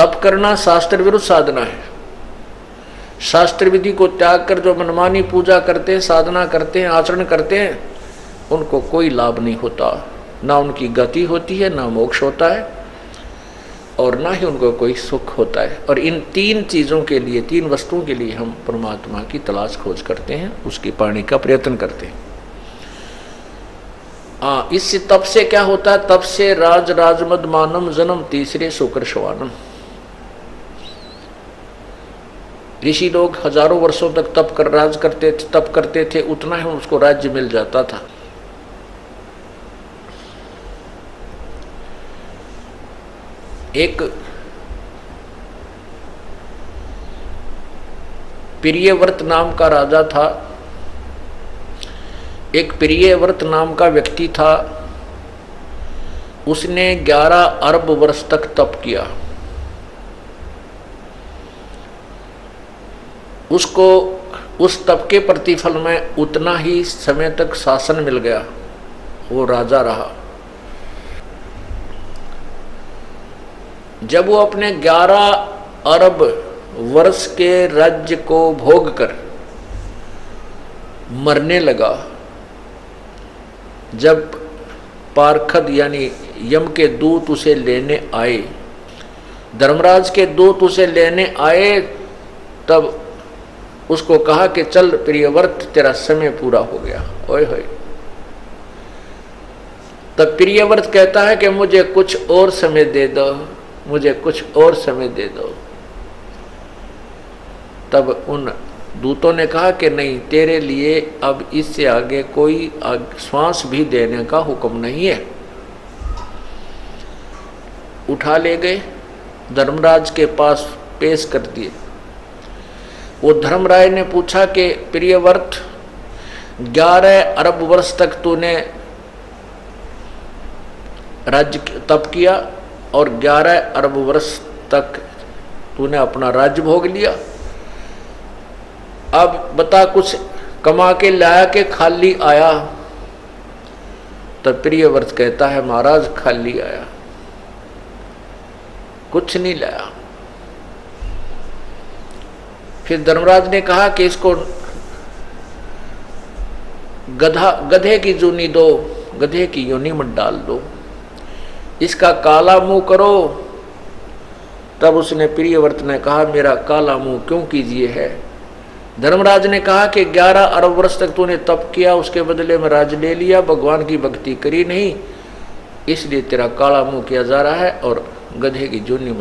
तप करना शास्त्र विरुद्ध साधना है। शास्त्र विधि को त्याग कर जो मनमानी पूजा करते हैं, साधना करते हैं, आचरण करते हैं, उनको कोई लाभ नहीं होता, ना उनकी गति होती है, ना मोक्ष होता है, और ना ही उनको कोई सुख होता है। और इन तीन चीज़ों के लिए, तीन वस्तुओं के लिए हम परमात्मा की तलाश खोज करते हैं, उसकी पाने का प्रयत्न करते हैं। इससे तप से क्या होता है? तप से राज राजमद मानम जन्म तीसरे शुक्र शवानम। ऋषि लोग हजारों वर्षों तक तप करते थे, उतना ही उसको राज्य मिल जाता था। एक प्रियव्रत नाम का राजा था, एक प्रियव्रत नाम का व्यक्ति था। उसने 11 अरब वर्ष तक तप किया। उसको उस तप के प्रतिफल में उतना ही समय तक शासन मिल गया, वो राजा रहा। जब वो अपने 11 अरब वर्ष के राज्य को भोग कर मरने लगा, जब पार्षद यानी यम के दूत उसे लेने आए, धर्मराज के दूत उसे लेने आए, तब उसको कहा कि चल प्रियव्रत, तेरा समय पूरा हो गया। ओए होए। तब प्रियव्रत कहता है कि मुझे कुछ और समय दे दो, मुझे कुछ और समय दे दो। तब उन दूतों ने कहा कि नहीं, तेरे लिए अब इससे आगे कोई श्वास भी देने का हुक्म नहीं है। उठा ले गए, धर्मराज के पास पेश कर दिए। वो धर्मराय ने पूछा कि प्रियव्रत, 11 अरब वर्ष तक तूने राज्य तप किया और 11 अरब वर्ष तक तूने अपना राज्य भोग लिया, अब बता कुछ कमा के लाया के खाली आया? तब प्रियव्रत कहता है, महाराज खाली आया, कुछ नहीं लाया। फिर धर्मराज ने कहा कि इसको गधे की जूनी दो, गधे की योनि मत डाल दो, इसका काला मुंह करो। तब उसने प्रियव्रत ने कहा, मेरा काला मुंह क्यों कीजिए है? धर्मराज ने कहा कि 11 अरब वर्ष तक तूने तप किया, उसके बदले में राज ले लिया, भगवान की भक्ति करी नहीं, इसलिए तेरा काला मुंह किया जा रहा है और गधे की जूनी